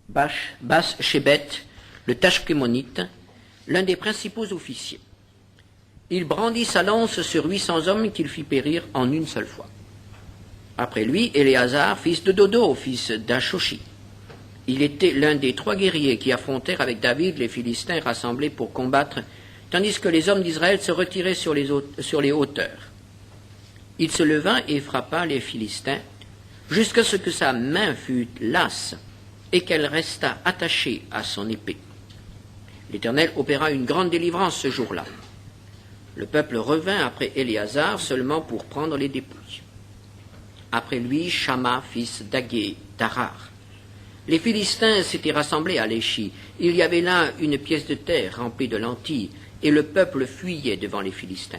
Bas-Shébet, le Tachkémonite, l'un des principaux officiers. Il brandit sa lance sur 800 hommes qu'il fit périr en une seule fois. Après lui, Éléazar, fils de Dodo, fils d'Ashoshi. Il était l'un des 3 guerriers qui affrontèrent avec David les Philistins rassemblés pour combattre, tandis que les hommes d'Israël se retiraient sur les hauteurs. Il se leva et frappa les Philistins, jusqu'à ce que sa main fût lasse et qu'elle restât attachée à son épée. L'Éternel opéra une grande délivrance ce jour-là. Le peuple revint après Éléazar seulement pour prendre les dépouilles. Après lui, Shamma, fils d'Agé, d'Arar. Les Philistins s'étaient rassemblés à Léchi. Il y avait là une pièce de terre remplie de lentilles, et le peuple fuyait devant les Philistins.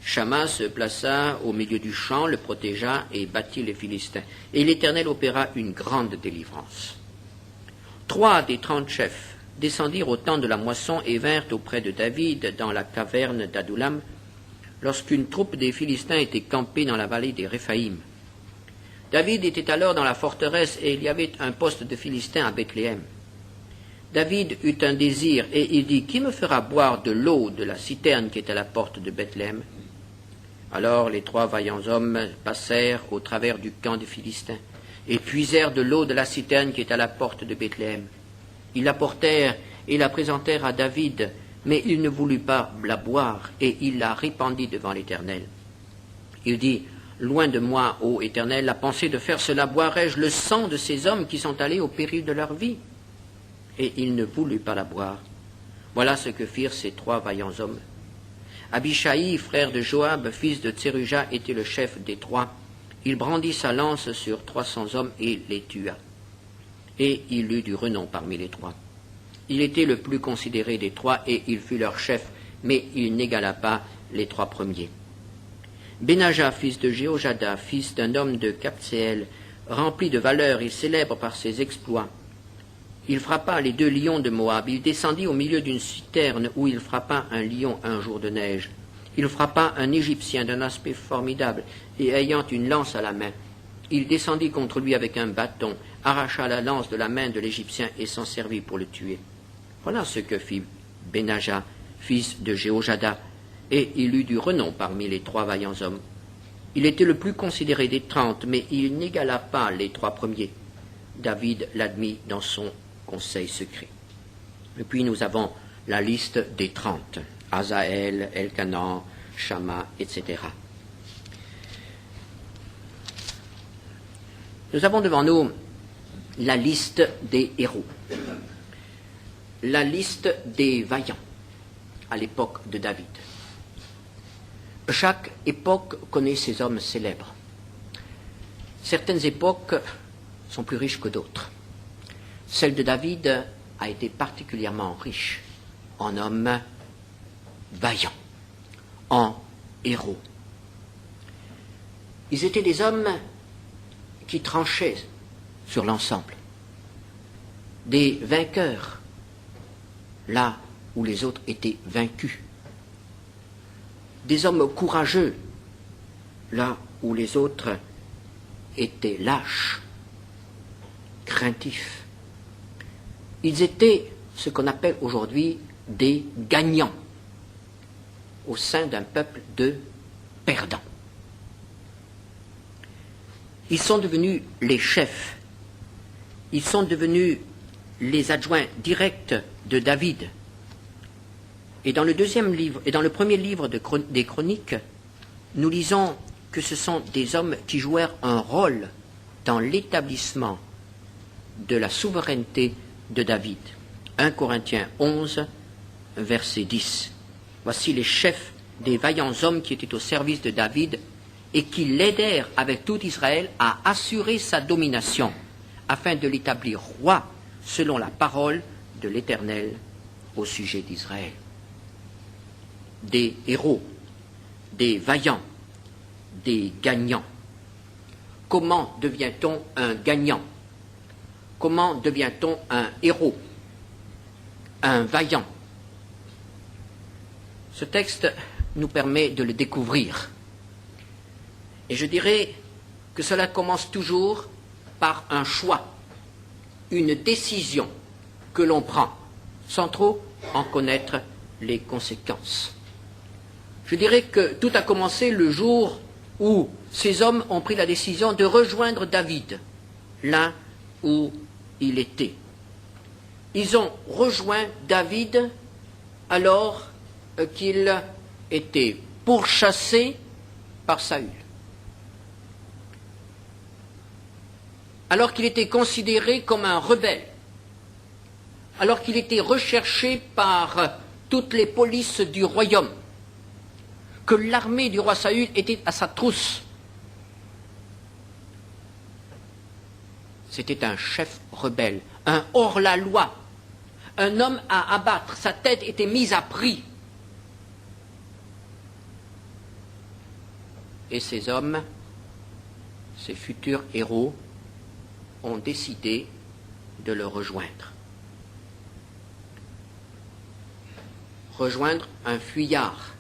Shamma se plaça au milieu du champ, le protégea et battit les Philistins. Et l'Éternel opéra une grande délivrance. 3 des 30 chefs descendirent au temps de la moisson et vinrent auprès de David dans la caverne d'Adoulam, lorsqu'une troupe des Philistins était campée dans la vallée des Réphaïm. David était alors dans la forteresse et il y avait un poste de Philistins à Bethléem. David eut un désir et il dit « Qui me fera boire de l'eau de la citerne qui est à la porte de Bethléem ?» Alors les 3 vaillants hommes passèrent au travers du camp des Philistins et puisèrent de l'eau de la citerne qui est à la porte de Bethléem. Ils l'apportèrent et la présentèrent à David, mais il ne voulut pas la boire et il la répandit devant l'Éternel. Il dit « Loin de moi, ô Éternel, la pensée de faire cela, boirais-je le sang de ces hommes qui sont allés au péril de leur vie ?» Et il ne voulut pas la boire. Voilà ce que firent ces 3 vaillants hommes. Abishai, frère de Joab, fils de Tseruja, était le chef des 3. Il brandit sa lance sur 300 hommes et les tua. Et il eut du renom parmi les 3. Il était le plus considéré des 3 et il fut leur chef, mais il n'égala pas les 3 premiers. Benaja, fils de Jéhojada, fils d'un homme de Kabtséel, rempli de valeur et célèbre par ses exploits. Il frappa les 2 lions de Moab. Il descendit au milieu d'une citerne où il frappa un lion un jour de neige. Il frappa un Égyptien d'un aspect formidable et ayant une lance à la main. Il descendit contre lui avec un bâton, arracha la lance de la main de l'Égyptien et s'en servit pour le tuer. Voilà ce que fit Benaja, fils de Jéhojada, et il eut du renom parmi les 3 vaillants hommes. Il était le plus considéré des 30, mais il n'égala pas les 3 premiers. David l'admit dans son conseil secret. Et puis nous avons la liste des 30, Azaël, Elkanan, Shamma, etc. Nous avons devant nous la liste des héros, la liste des vaillants à l'époque de David. Chaque époque connaît ses hommes célèbres. Certaines époques sont plus riches que d'autres. Celle de David a été particulièrement riche en hommes vaillants, en héros. Ils étaient des hommes qui tranchaient sur l'ensemble, des vainqueurs là où les autres étaient vaincus, des hommes courageux là où les autres étaient lâches, craintifs. Ils étaient ce qu'on appelle aujourd'hui des gagnants au sein d'un peuple de perdants. Ils sont devenus les chefs, ils sont devenus les adjoints directs de David. Et dans le deuxième livre, et dans le premier livre des Chroniques, nous lisons que ce sont des hommes qui jouèrent un rôle dans l'établissement de la souveraineté de David. 1 Corinthiens 11, verset 10. Voici les chefs des vaillants hommes qui étaient au service de David et qui l'aidèrent avec tout Israël à assurer sa domination, afin de l'établir roi selon la parole de l'Éternel au sujet d'Israël. Des héros, des vaillants, des gagnants. Comment devient-on un gagnant? Comment devient-on un héros, un vaillant? Ce texte nous permet de le découvrir. Et je dirais que cela commence toujours par un choix. une décision que l'on prend sans trop en connaître les conséquences. Je dirais que tout a commencé le jour où ces hommes ont pris la décision de rejoindre David, là où il était. Ils ont rejoint David alors qu'il était pourchassé par Saül. Alors qu'il était considéré comme un rebelle, alors qu'il était recherché par toutes les polices du royaume, que l'armée du roi Saül était à sa trousse. C'était un chef rebelle, un hors-la-loi, un homme à abattre, sa tête était mise à prix. Et ces hommes, ces futurs héros, ont décidé de le rejoindre. Rejoindre un fuyard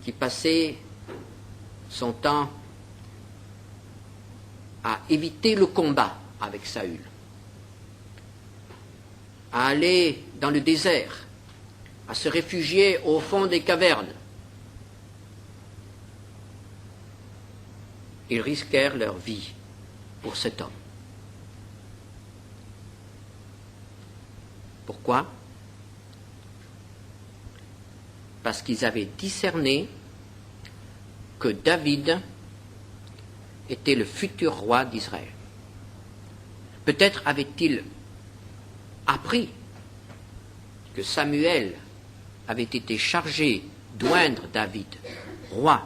qui passait son temps à éviter le combat avec Saül, à aller dans le désert, à se réfugier au fond des cavernes. Ils risquèrent leur vie pour cet homme. Pourquoi? Parce qu'ils avaient discerné que David était le futur roi d'Israël. Peut-être avait-il appris que Samuel avait été chargé d'oindre David, roi,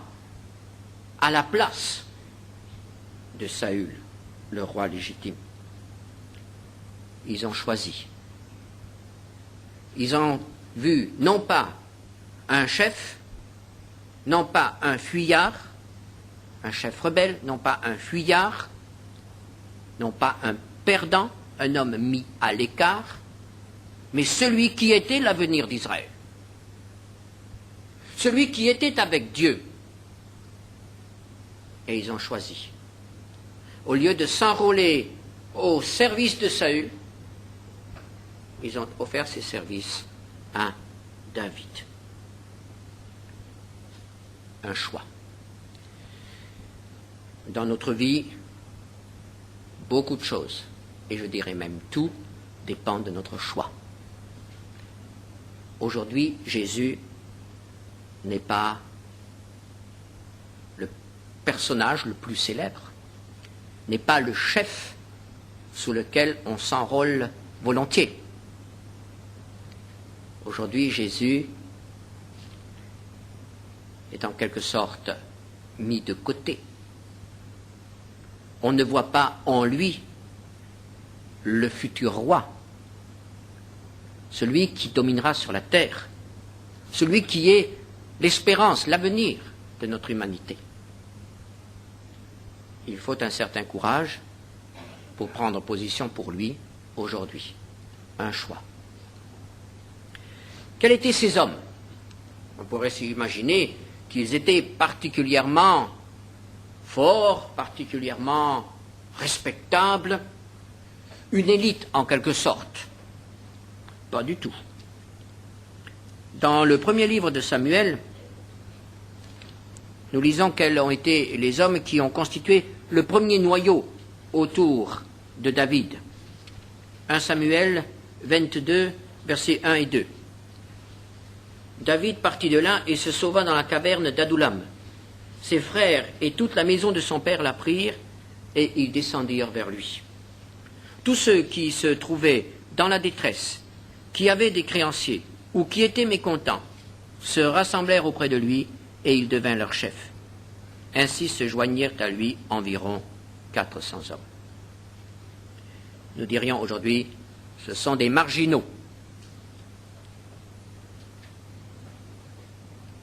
à la place de Saül, le roi légitime. Ils ont choisi. Ils ont vu non pas un chef, non pas un fuyard, un chef rebelle, non pas un fuyard, non pas un perdant, un homme mis à l'écart, mais celui qui était l'avenir d'Israël. Celui qui était avec Dieu. Et ils ont choisi. Au lieu de s'enrôler au service de Saül, ils ont offert ces services à David. Un choix. Dans notre vie, beaucoup de choses, et je dirais même tout, dépend de notre choix. Aujourd'hui, Jésus n'est pas le personnage le plus célèbre, n'est pas le chef sous lequel on s'enrôle volontiers. Aujourd'hui, Jésus est en quelque sorte mis de côté. On ne voit pas en lui le futur roi, celui qui dominera sur la terre, celui qui est l'espérance, l'avenir de notre humanité. Il faut un certain courage pour prendre position pour lui aujourd'hui. Un choix. Quels étaient ces hommes? On pourrait s'imaginer qu'ils étaient particulièrement forts, particulièrement respectables, une élite en quelque sorte. Pas du tout. Dans le premier livre de Samuel, nous lisons quels ont été les hommes qui ont constitué le premier noyau autour de David. 1 Samuel 22, versets 1 et 2. David partit de là et se sauva dans la caverne d'Adoulam. Ses frères et toute la maison de son père l'apprirent et ils descendirent vers lui. Tous ceux qui se trouvaient dans la détresse, qui avaient des créanciers ou qui étaient mécontents, se rassemblèrent auprès de lui et il devint leur chef. Ainsi se joignirent à lui environ 400 hommes. Nous dirions aujourd'hui, ce sont des marginaux.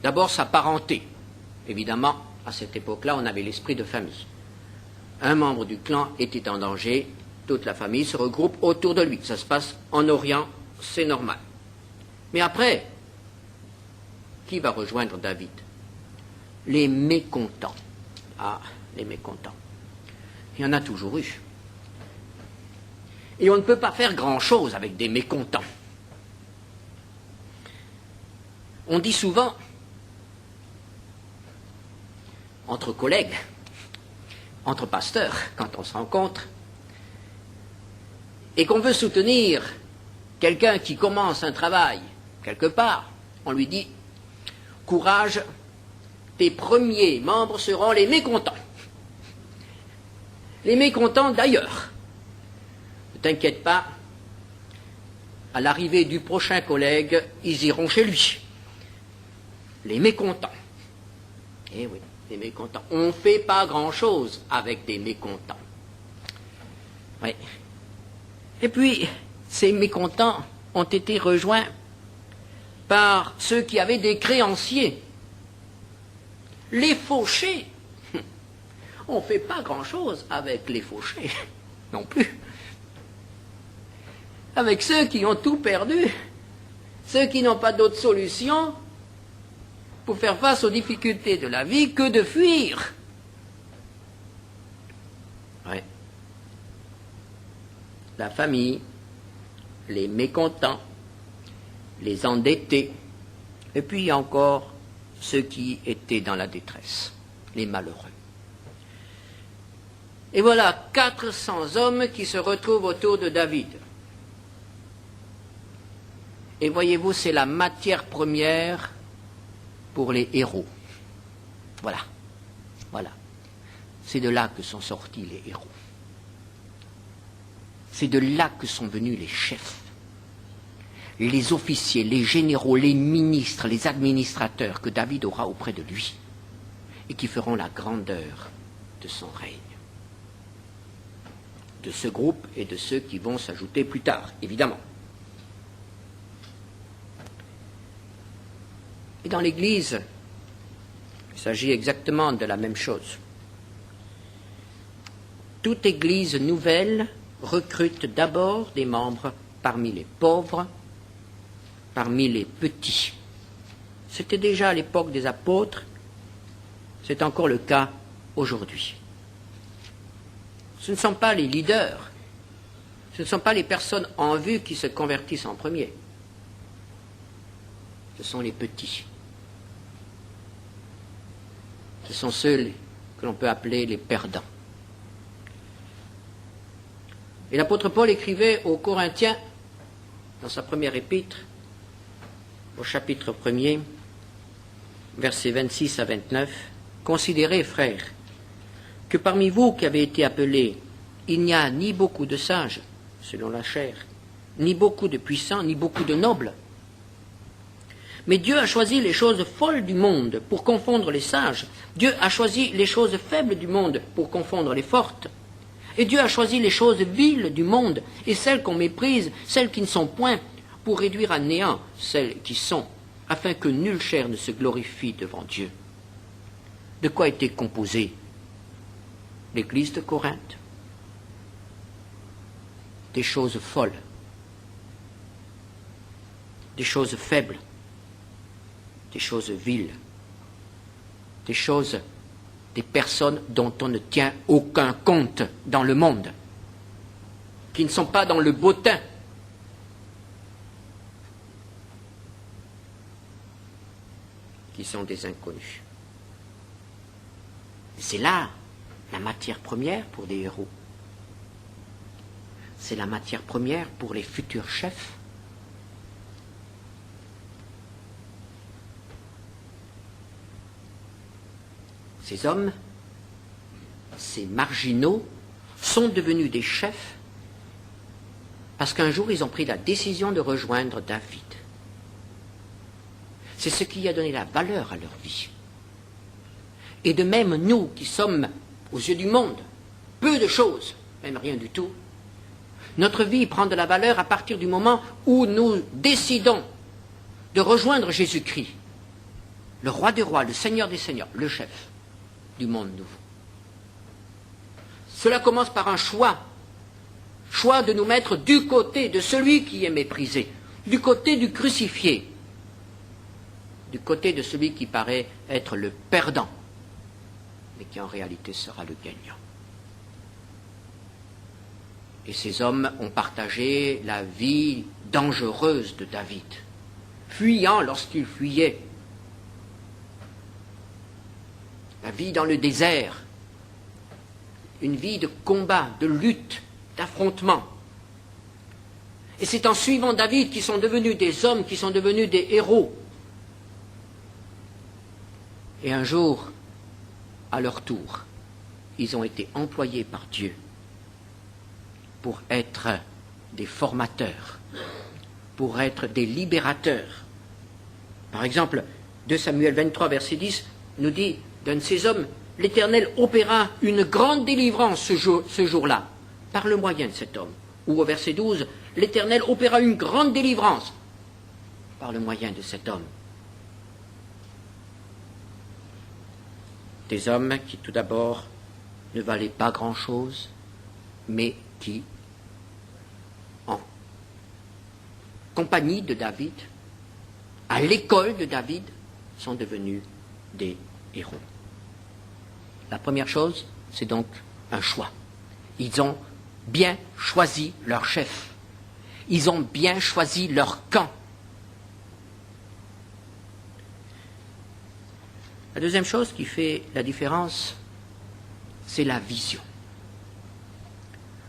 D'abord sa parenté. Évidemment, à cette époque-là, on avait l'esprit de famille. Un membre du clan était en danger, toute la famille se regroupe autour de lui. Ça se passe en Orient, c'est normal. Mais après, qui va rejoindre David? Les mécontents. Ah, les mécontents. Il y en a toujours eu. Et on ne peut pas faire grand-chose avec des mécontents. On dit souvent, entre collègues, entre pasteurs, quand on se rencontre, et qu'on veut soutenir quelqu'un qui commence un travail quelque part, on lui dit « Courage, tes premiers membres seront les mécontents. » Les mécontents d'ailleurs. Ne t'inquiète pas, à l'arrivée du prochain collègue, ils iront chez lui. Les mécontents. Eh oui, les mécontants. On ne fait pas grand-chose avec des mécontents. Oui. Et puis, ces mécontents ont été rejoints par ceux qui avaient des créanciers. Les fauchés. On ne fait pas grand-chose avec les fauchés, non plus. Avec ceux qui ont tout perdu, ceux qui n'ont pas d'autre solution pour faire face aux difficultés de la vie que de fuir. Ouais. La famille, les mécontents, les endettés, et puis encore ceux qui étaient dans la détresse, les malheureux. Et voilà 400 hommes qui se retrouvent autour de David. Et voyez-vous, c'est la matière première pour les héros. Voilà. Voilà. C'est de là que sont sortis les héros. C'est de là que sont venus les chefs, les officiers, les généraux, les ministres, les administrateurs que David aura auprès de lui et qui feront la grandeur de son règne. De ce groupe et de ceux qui vont s'ajouter plus tard, évidemment. Et dans l'Église, il s'agit exactement de la même chose. Toute Église nouvelle recrute d'abord des membres parmi les pauvres, parmi les petits. C'était déjà à l'époque des apôtres, c'est encore le cas aujourd'hui. Ce ne sont pas les leaders, ce ne sont pas les personnes en vue qui se convertissent en premier. Ce sont les petits. Ce sont ceux que l'on peut appeler les perdants. Et l'apôtre Paul écrivait aux Corinthiens, dans sa première épître, au chapitre 1er, versets 26 à 29, « Considérez, frères, que parmi vous qui avez été appelés, il n'y a ni beaucoup de sages, selon la chair, ni beaucoup de puissants, ni beaucoup de nobles. Mais Dieu a choisi les choses folles du monde pour confondre les sages. Dieu a choisi les choses faibles du monde pour confondre les fortes. Et Dieu a choisi les choses viles du monde et celles qu'on méprise, celles qui ne sont point, pour réduire à néant celles qui sont, afin que nulle chair ne se glorifie devant Dieu. » De quoi était composée l'Église de Corinthe? Des choses folles, des choses faibles, des choses viles, des personnes dont on ne tient aucun compte dans le monde, qui ne sont pas dans le bottin, qui sont des inconnus. C'est là la matière première pour des héros. C'est la matière première pour les futurs chefs. Ces hommes, ces marginaux, sont devenus des chefs parce qu'un jour ils ont pris la décision de rejoindre David. C'est ce qui a donné la valeur à leur vie. Et de même, nous qui sommes, aux yeux du monde, peu de choses, même rien du tout, notre vie prend de la valeur à partir du moment où nous décidons de rejoindre Jésus-Christ, le roi des rois, le Seigneur des seigneurs, le chef du monde nouveau. Cela commence par un choix de nous mettre du côté de celui qui est méprisé, du côté du crucifié, du côté de celui qui paraît être le perdant, mais qui en réalité sera le gagnant. Et ces hommes ont partagé la vie dangereuse de David, fuyant lorsqu'il fuyait, la vie dans le désert, une vie de combat, de lutte, d'affrontement. Et c'est en suivant David qu'ils sont devenus des hommes, qui sont devenus des héros. Et un jour, à leur tour, ils ont été employés par Dieu pour être des formateurs, pour être des libérateurs. Par exemple, 2 Samuel 23, verset 10, nous dit d'un de ces hommes, l'Éternel opéra une grande délivrance ce jour-là, par le moyen de cet homme. Ou au verset 12, l'Éternel opéra une grande délivrance, par le moyen de cet homme. Des hommes qui, tout d'abord, ne valaient pas grand-chose, mais qui, en compagnie de David, à l'école de David, sont devenus des héros. La première chose, c'est donc un choix. Ils ont bien choisi leur chef. Ils ont bien choisi leur camp. La deuxième chose qui fait la différence, c'est la vision.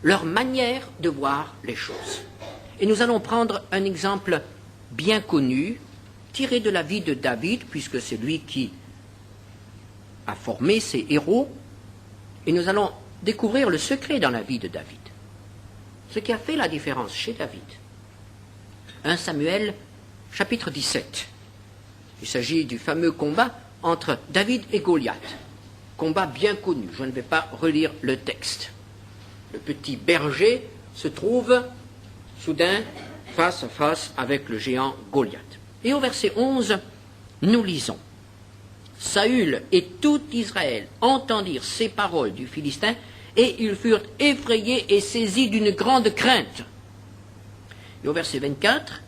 Leur manière de voir les choses. Et nous allons prendre un exemple bien connu, tiré de la vie de David, puisque c'est lui qui a formé ces héros, et nous allons découvrir le secret dans la vie de David. Ce qui a fait la différence chez David. 1 Samuel, chapitre 17. Il s'agit du fameux combat entre David et Goliath. Combat bien connu, je ne vais pas relire le texte. Le petit berger se trouve soudain face à face avec le géant Goliath. Et au verset 11, nous lisons. Saül et tout Israël entendirent ces paroles du Philistin, et ils furent effrayés et saisis d'une grande crainte. Et au verset 24,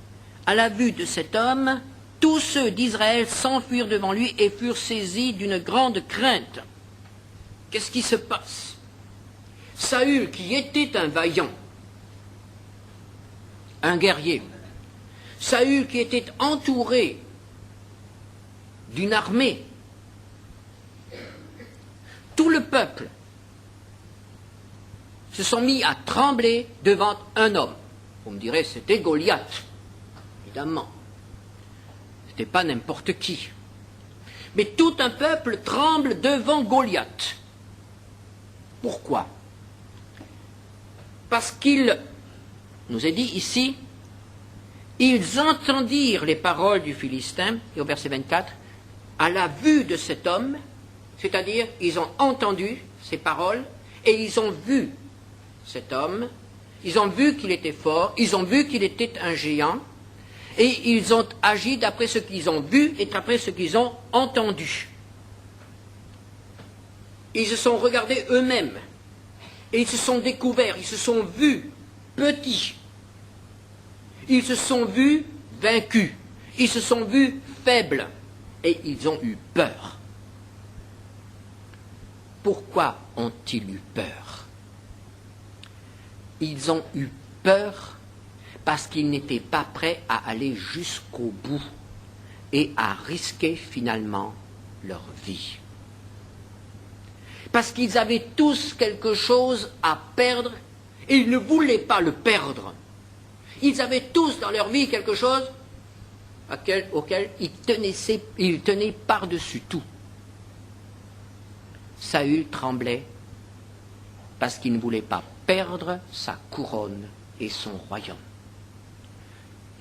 à la vue de cet homme, tous ceux d'Israël s'enfuirent devant lui et furent saisis d'une grande crainte. Qu'est-ce qui se passe? Saül, qui était un vaillant, un guerrier, Saül qui était entouré d'une armée, tout le peuple se sont mis à trembler devant un homme. Vous me direz, c'était Goliath, évidemment. C'était pas n'importe qui. Mais tout un peuple tremble devant Goliath. Pourquoi? Parce qu'il nous est dit ici, ils entendirent les paroles du Philistin, et au verset 24, à la vue de cet homme, c'est-à-dire, ils ont entendu ces paroles, et ils ont vu cet homme, ils ont vu qu'il était fort, ils ont vu qu'il était un géant, et ils ont agi d'après ce qu'ils ont vu et d'après ce qu'ils ont entendu. Ils se sont regardés eux-mêmes, et ils se sont découverts, ils se sont vus petits, ils se sont vus vaincus, ils se sont vus faibles, et ils ont eu peur. Pourquoi ont-ils eu peur? Ils ont eu peur parce qu'ils n'étaient pas prêts à aller jusqu'au bout et à risquer finalement leur vie. Parce qu'ils avaient tous quelque chose à perdre et ils ne voulaient pas le perdre. Ils avaient tous dans leur vie quelque chose auquel ils tenaient par-dessus tout. Saül tremblait parce qu'il ne voulait pas perdre sa couronne et son royaume.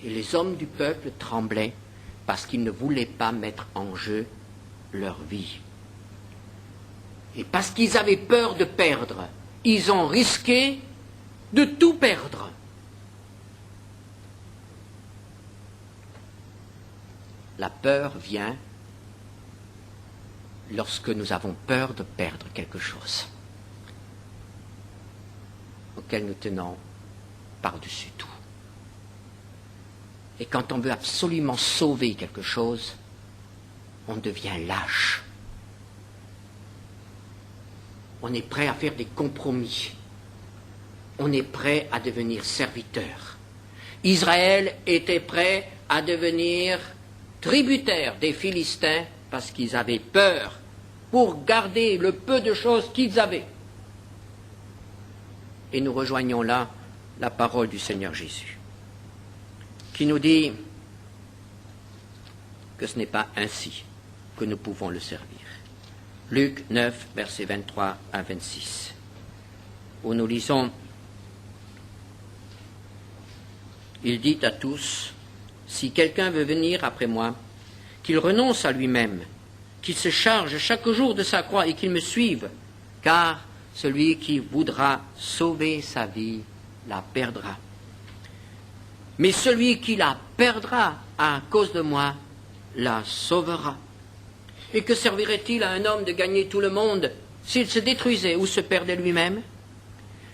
Et les hommes du peuple tremblaient parce qu'ils ne voulaient pas mettre en jeu leur vie. Et parce qu'ils avaient peur de perdre, ils ont risqué de tout perdre. La peur vient lorsque nous avons peur de perdre quelque chose auquel nous tenons par-dessus tout. Et quand on veut absolument sauver quelque chose, on devient lâche. On est prêt à faire des compromis. on est prêt à devenir serviteur. Israël était prêt à devenir tributaire des Philistins parce qu'ils avaient peur pour garder le peu de choses qu'ils avaient. Et nous rejoignons là la parole du Seigneur Jésus, qui nous dit que ce n'est pas ainsi que nous pouvons le servir. Luc 9, versets 23 à 26, où nous lisons: Il dit à tous, si quelqu'un veut venir après moi, qu'il renonce à lui-même, qu'il se charge chaque jour de sa croix et qu'il me suive, car celui qui voudra sauver sa vie la perdra. Mais celui qui la perdra à cause de moi la sauvera. Et que servirait-il à un homme de gagner tout le monde s'il se détruisait ou se perdait lui-même?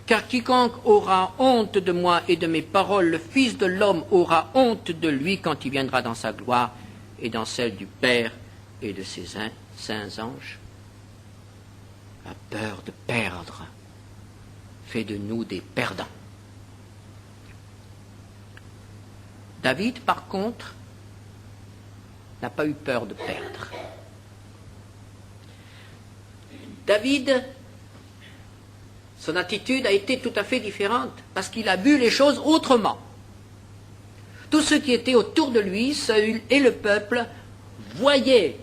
Car quiconque aura honte de moi et de mes paroles, le Fils de l'homme aura honte de lui quand il viendra dans sa gloire et dans celle du Père et de ses saints anges. La peur de perdre fait de nous des perdants. David, par contre, n'a pas eu peur de perdre. David, son attitude a été tout à fait différente parce qu'il a vu les choses autrement. Tous ceux qui étaient autour de lui, Saül et le peuple, voyaient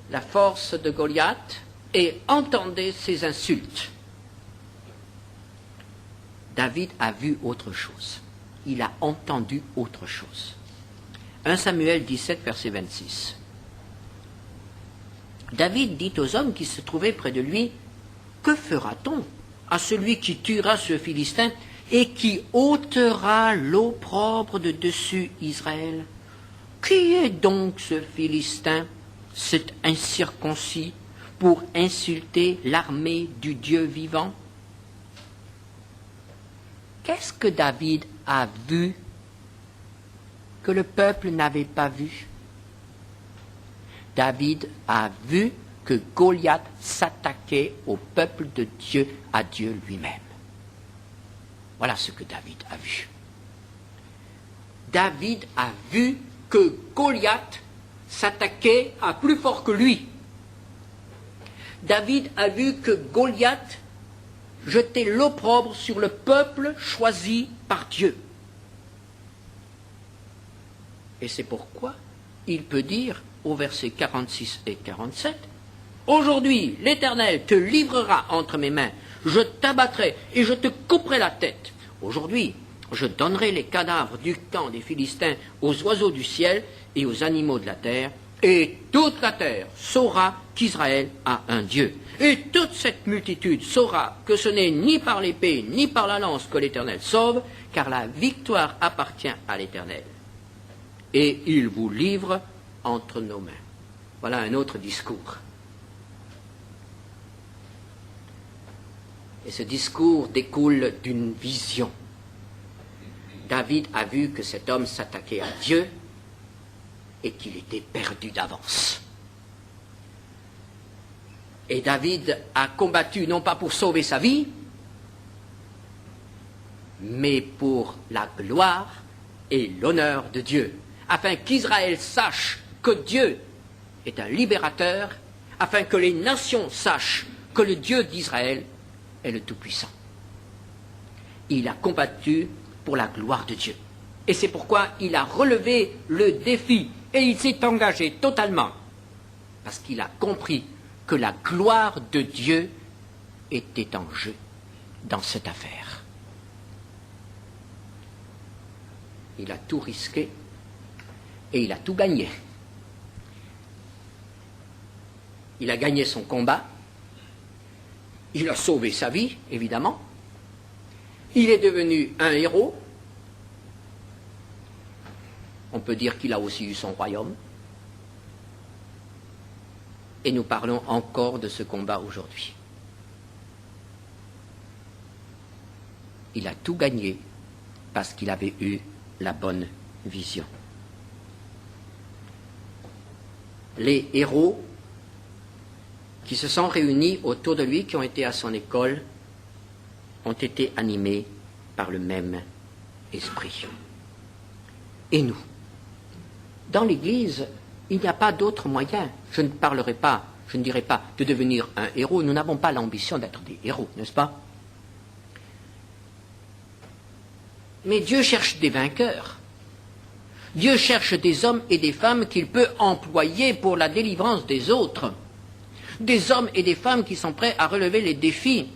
la force de Goliath et entendaient ses insultes. David a vu autre chose. Il a entendu autre chose. 1 Samuel 17, verset 26. David dit aux hommes qui se trouvaient près de lui, « Que fera-t-on à celui qui tuera ce Philistin et qui ôtera l'opprobre de dessus Israël? Qui est donc ce Philistin, cet incirconcis, pour insulter l'armée du Dieu vivant? » Qu'est-ce que David a vu que le peuple n'avait pas vu? David a vu que Goliath s'attaquait au peuple de Dieu, à Dieu lui-même. Voilà ce que David a vu. David a vu que Goliath s'attaquait à plus fort que lui. David a vu que Goliath jetait l'opprobre sur le peuple choisi par Dieu. Et c'est pourquoi il peut dire au verset 46 et 47, « Aujourd'hui, l'Éternel te livrera entre mes mains, je t'abattrai et je te couperai la tête. Aujourd'hui, je donnerai les cadavres du camp des Philistins aux oiseaux du ciel et aux animaux de la terre, et toute la terre saura qu'Israël a un Dieu. Et toute cette multitude saura que ce n'est ni par l'épée ni par la lance que l'Éternel sauve, car la victoire appartient à l'Éternel. Et il vous livre entre nos mains. » Voilà un autre discours. Et ce discours découle d'une vision. David a vu que cet homme s'attaquait à Dieu et qu'il était perdu d'avance. Et David a combattu non pas pour sauver sa vie, mais pour la gloire et l'honneur de Dieu, afin qu'Israël sache que Dieu est un libérateur, afin que les nations sachent que le Dieu d'Israël est le Tout-Puissant. Il a combattu pour la gloire de Dieu. Et c'est pourquoi il a relevé le défi et il s'est engagé totalement, parce qu'il a compris que la gloire de Dieu était en jeu dans cette affaire. Il a tout risqué et il a tout gagné. Il a gagné son combat, il a sauvé sa vie, évidemment, il est devenu un héros, on peut dire qu'il a aussi eu son royaume, et nous parlons encore de ce combat aujourd'hui. Il a tout gagné parce qu'il avait eu la bonne vision. Les héros qui se sont réunis autour de lui, qui ont été à son école, ont été animés par le même esprit. Et nous, dans l'Église, il n'y a pas d'autre moyen. Je ne dirai pas de devenir un héros. Nous n'avons pas l'ambition d'être des héros, n'est-ce pas? Mais Dieu cherche des vainqueurs. Dieu cherche des hommes et des femmes qu'il peut employer pour la délivrance des autres. Des hommes et des femmes qui sont prêts à relever les défis.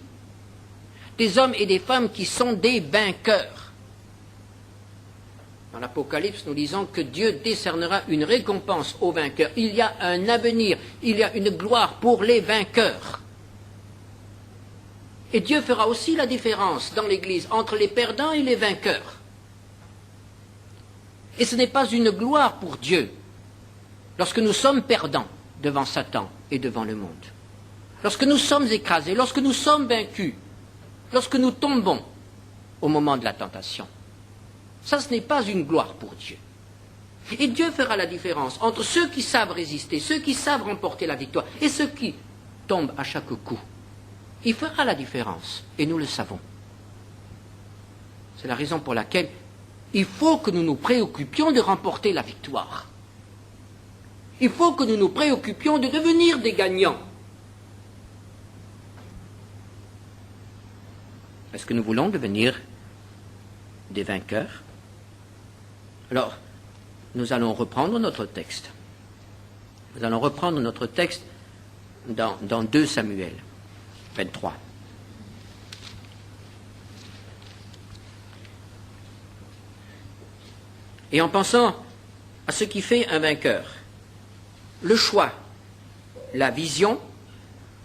Des hommes et des femmes qui sont des vainqueurs. Dans l'Apocalypse, nous lisons que Dieu décernera une récompense aux vainqueurs. Il y a un avenir, il y a une gloire pour les vainqueurs. Et Dieu fera aussi la différence dans l'Église entre les perdants et les vainqueurs. Et ce n'est pas une gloire pour Dieu lorsque nous sommes perdants devant Satan et devant le monde. Lorsque nous sommes écrasés, lorsque nous sommes vaincus, lorsque nous tombons au moment de la tentation. Ça, ce n'est pas une gloire pour Dieu. Et Dieu fera la différence entre ceux qui savent résister, ceux qui savent remporter la victoire, et ceux qui tombent à chaque coup. Il fera la différence, et nous le savons. C'est la raison pour laquelle il faut que nous nous préoccupions de remporter la victoire. Il faut que nous nous préoccupions de devenir des gagnants. Est-ce que nous voulons devenir des vainqueurs? Alors, nous allons reprendre notre texte. Nous allons reprendre notre texte dans 2 Samuel 23. Et en pensant à ce qui fait un vainqueur, le choix, la vision,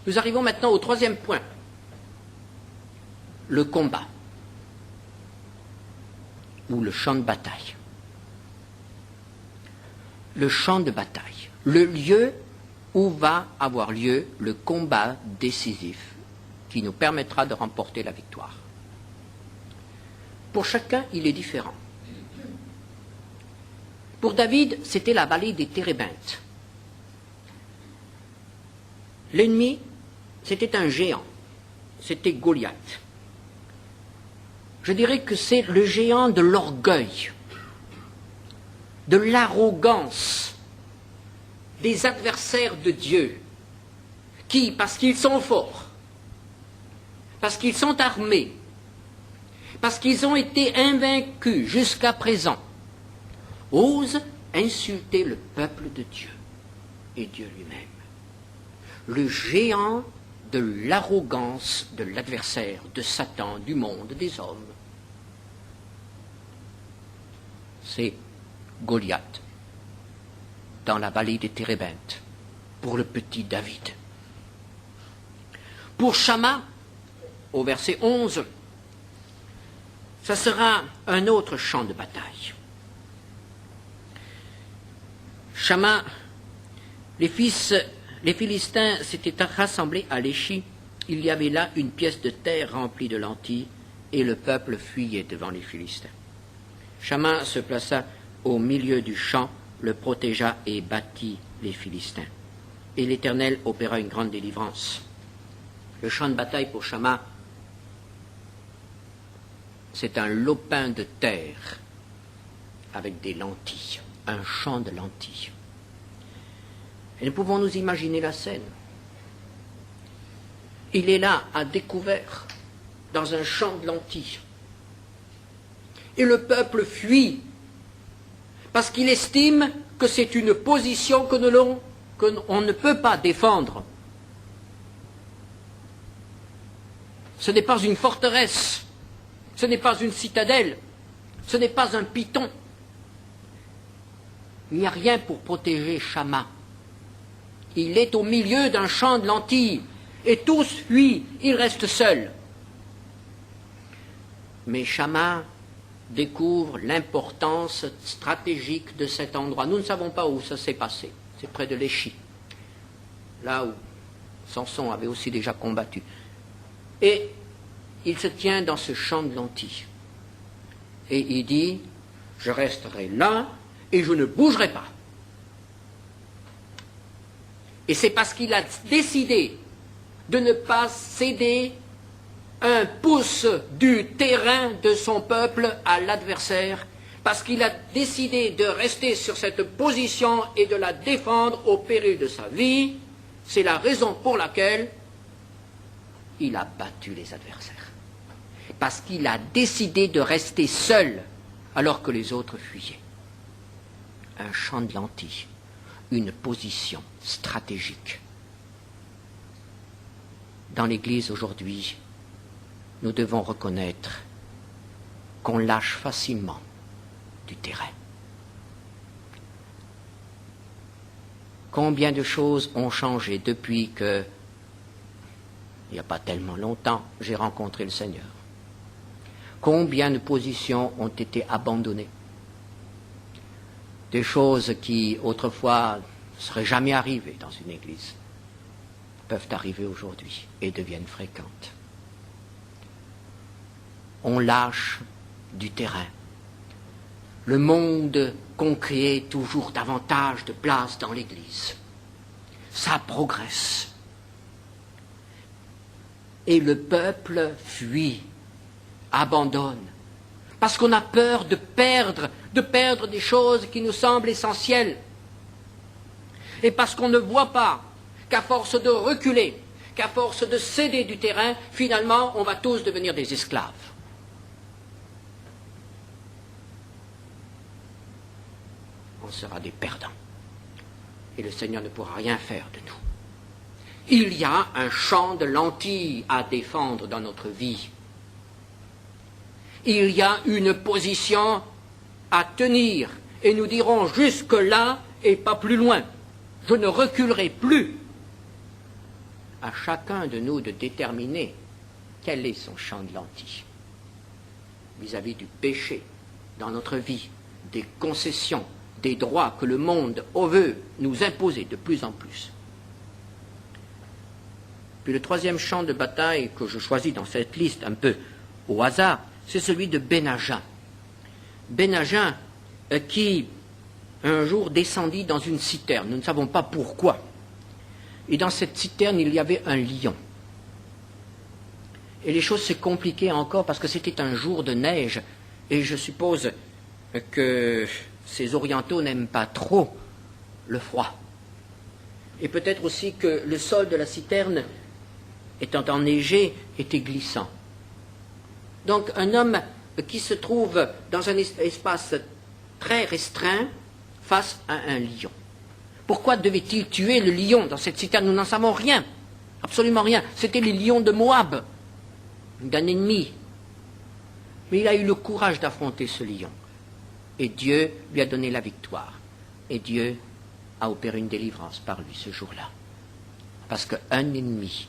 nous arrivons maintenant au 3e point, le combat, ou le champ de bataille. Le champ de bataille, le lieu où va avoir lieu le combat décisif qui nous permettra de remporter la victoire. Pour chacun, il est différent. Pour David, c'était la vallée des Térébintes. L'ennemi, c'était un géant, c'était Goliath. Je dirais que c'est le géant de l'orgueil, de l'arrogance des adversaires de Dieu, qui, parce qu'ils sont forts, parce qu'ils sont armés, parce qu'ils ont été invaincus jusqu'à présent, osent insulter le peuple de Dieu et Dieu lui-même. Le géant de l'arrogance de l'adversaire, de Satan, du monde, des hommes. C'est Goliath, dans la vallée des Térébintes, pour le petit David. Pour Shamma, au verset 11, ça sera un autre champ de bataille. Shamma, les Philistins s'étaient rassemblés à Léchi. Il y avait là une pièce de terre remplie de lentilles, et le peuple fuyait devant les Philistins. Shamma se plaça au milieu du champ, le protégea et battit les Philistins. Et l'Éternel opéra une grande délivrance. Le champ de bataille pour Shamma, c'est un lopin de terre avec des lentilles, un champ de lentilles. Et nous pouvons nous imaginer la scène. Il est là, à découvert, dans un champ de lentilles. Et le peuple fuit, parce qu'il estime que c'est une position qu'on ne peut pas défendre. Ce n'est pas une forteresse, ce n'est pas une citadelle, ce n'est pas un piton. Il n'y a rien pour protéger Shamma. Il est au milieu d'un champ de lentilles, et tous fuient, il reste seul. Mais Shamma découvre l'importance stratégique de cet endroit. Nous ne savons pas où ça s'est passé. C'est près de Léchi, là où Samson avait aussi déjà combattu. Et il se tient dans ce champ de lentilles. Et il dit, je resterai là et je ne bougerai pas. Et c'est parce qu'il a décidé de ne pas céder un pouce du terrain de son peuple à l'adversaire, parce qu'il a décidé de rester sur cette position et de la défendre au péril de sa vie. C'est la raison pour laquelle il a battu les adversaires. Parce qu'il a décidé de rester seul alors que les autres fuyaient. Un champ de lentilles, une position stratégique. Dans l'Église aujourd'hui, nous devons reconnaître qu'on lâche facilement du terrain. Combien de choses ont changé depuis que, il n'y a pas tellement longtemps, j'ai rencontré le Seigneur. Combien de positions ont été abandonnées. Des choses qui, autrefois, ne seraient jamais arrivées dans une église, peuvent arriver aujourd'hui et deviennent fréquentes. On lâche du terrain. Le monde conquiert toujours davantage de place dans l'Église. Ça progresse. Et le peuple fuit, abandonne, parce qu'on a peur de perdre des choses qui nous semblent essentielles. Et parce qu'on ne voit pas qu'à force de reculer, qu'à force de céder du terrain, finalement, on va tous devenir des esclaves. On sera des perdants. Et le Seigneur ne pourra rien faire de nous. Il y a un champ de lentilles à défendre dans notre vie. Il y a une position à tenir. Et nous dirons jusque-là et pas plus loin. Je ne reculerai plus. À chacun de nous de déterminer quel est son champ de lentilles vis-à-vis du péché dans notre vie, des concessions, des droits que le monde veut nous imposer de plus en plus. Puis le troisième champ de bataille que je choisis dans cette liste un peu au hasard, c'est celui de Bénaja. Bénaja qui un jour descendit dans une citerne, nous ne savons pas pourquoi. Et dans cette citerne, il y avait un lion. Et les choses se compliquaient encore parce que c'était un jour de neige. Et je suppose que ces orientaux n'aiment pas trop le froid. Et peut-être aussi que le sol de la citerne, étant enneigé, était glissant. Donc un homme qui se trouve dans un espace très restreint face à un lion. Pourquoi devait-il tuer le lion dans cette citerne? Nous n'en savons rien, absolument rien. C'était les lions de Moab, d'un ennemi. Mais il a eu le courage d'affronter ce lion. Et Dieu lui a donné la victoire. Et Dieu a opéré une délivrance par lui ce jour-là. Parce qu'un ennemi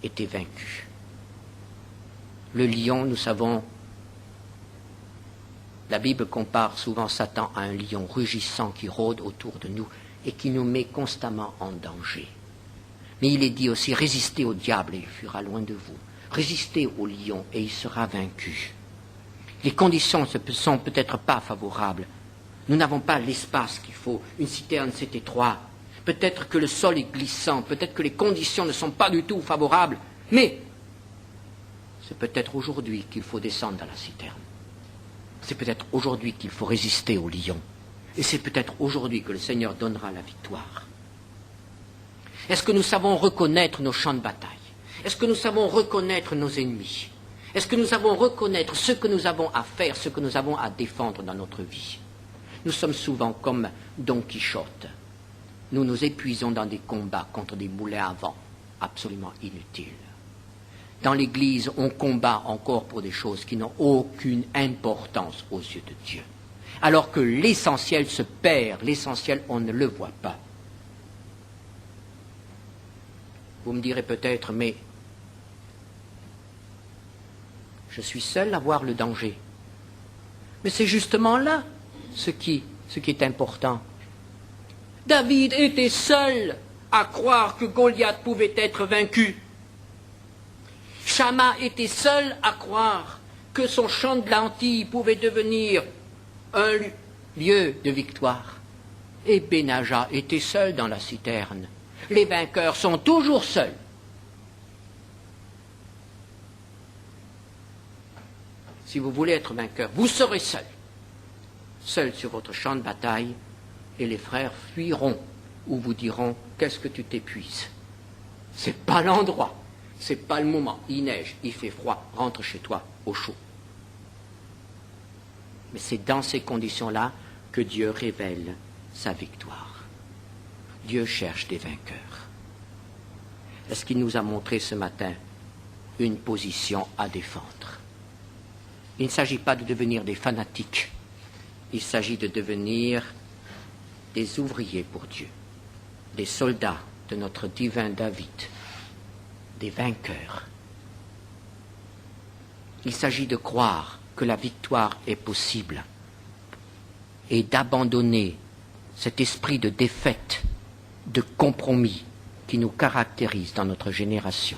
était vaincu. Le lion, nous savons, la Bible compare souvent Satan à un lion rugissant qui rôde autour de nous et qui nous met constamment en danger. Mais il est dit aussi, résistez au diable et il fuira loin de vous. Résistez au lion et il sera vaincu. Les conditions ne sont peut-être pas favorables. Nous n'avons pas l'espace qu'il faut. Une citerne, c'est étroit. Peut-être que le sol est glissant. Peut-être que les conditions ne sont pas du tout favorables. Mais c'est peut-être aujourd'hui qu'il faut descendre dans la citerne. C'est peut-être aujourd'hui qu'il faut résister au lion. Et c'est peut-être aujourd'hui que le Seigneur donnera la victoire. Est-ce que nous savons reconnaître nos champs de bataille? Est-ce que nous savons reconnaître nos ennemis? Est-ce que nous savons reconnaître ce que nous avons à faire, ce que nous avons à défendre dans notre vie? Nous sommes souvent comme Don Quichotte. Nous nous épuisons dans des combats contre des moulins à vent absolument inutiles. Dans l'Église, on combat encore pour des choses qui n'ont aucune importance aux yeux de Dieu. Alors que l'essentiel se perd, l'essentiel, on ne le voit pas. Vous me direz peut-être, mais je suis seul à voir le danger. Mais c'est justement là ce qui est important. David était seul à croire que Goliath pouvait être vaincu. Shamma était seul à croire que son champ de lentilles pouvait devenir un lieu de victoire. Et Bénaja était seul dans la citerne. Les vainqueurs sont toujours seuls. Si vous voulez être vainqueur, vous serez seul. Seul sur votre champ de bataille, et les frères fuiront ou vous diront « Qu'est-ce que tu t'épuises ?» C'est pas l'endroit, c'est pas le moment. Il neige, il fait froid, rentre chez toi au chaud. Mais c'est dans ces conditions-là que Dieu révèle sa victoire. Dieu cherche des vainqueurs. Est-ce qu'il nous a montré ce matin une position à défendre? Il ne s'agit pas de devenir des fanatiques. Il s'agit de devenir des ouvriers pour Dieu, des soldats de notre divin David, des vainqueurs. Il s'agit de croire que la victoire est possible et d'abandonner cet esprit de défaite, de compromis qui nous caractérise dans notre génération.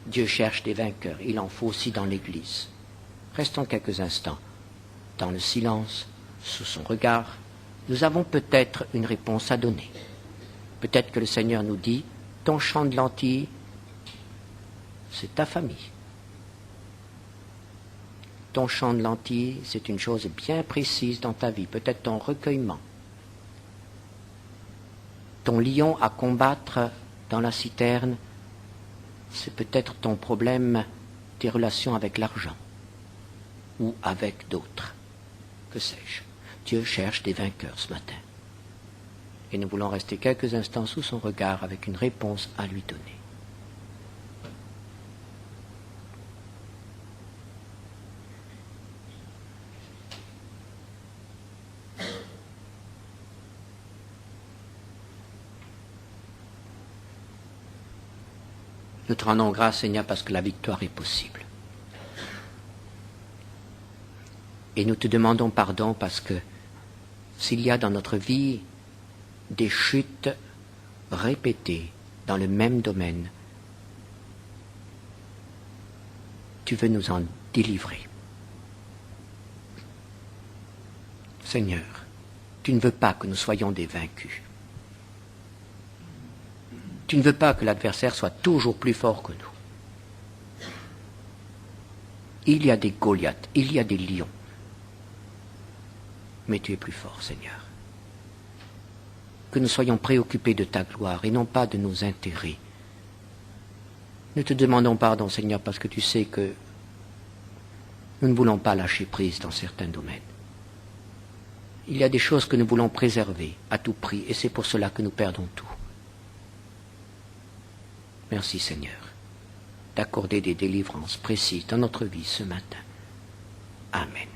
Dieu cherche des vainqueurs, il en faut aussi dans l'Église. Restons quelques instants dans le silence, sous son regard. Nous avons peut-être une réponse à donner. Peut-être que le Seigneur nous dit, ton champ de lentilles, c'est ta famille. Ton champ de lentilles, c'est une chose bien précise dans ta vie, peut-être ton recueillement. Ton lion à combattre dans la citerne, c'est peut-être ton problème, tes relations avec l'argent ou avec d'autres. Que sais-je? Dieu cherche des vainqueurs ce matin. Et nous voulons rester quelques instants sous son regard avec une réponse à lui donner. Nous te rendons grâce, Seigneur, parce que la victoire est possible. Et nous te demandons pardon parce que s'il y a dans notre vie des chutes répétées dans le même domaine, tu veux nous en délivrer. Seigneur, tu ne veux pas que nous soyons des vaincus. Tu ne veux pas que l'adversaire soit toujours plus fort que nous. Il y a des Goliaths, il y a des lions. Mais tu es plus fort, Seigneur. Que nous soyons préoccupés de ta gloire et non pas de nos intérêts. Nous te demandons pardon, Seigneur, parce que tu sais que nous ne voulons pas lâcher prise dans certains domaines. Il y a des choses que nous voulons préserver à tout prix, et c'est pour cela que nous perdons tout. Merci, Seigneur, d'accorder des délivrances précises dans notre vie ce matin. Amen.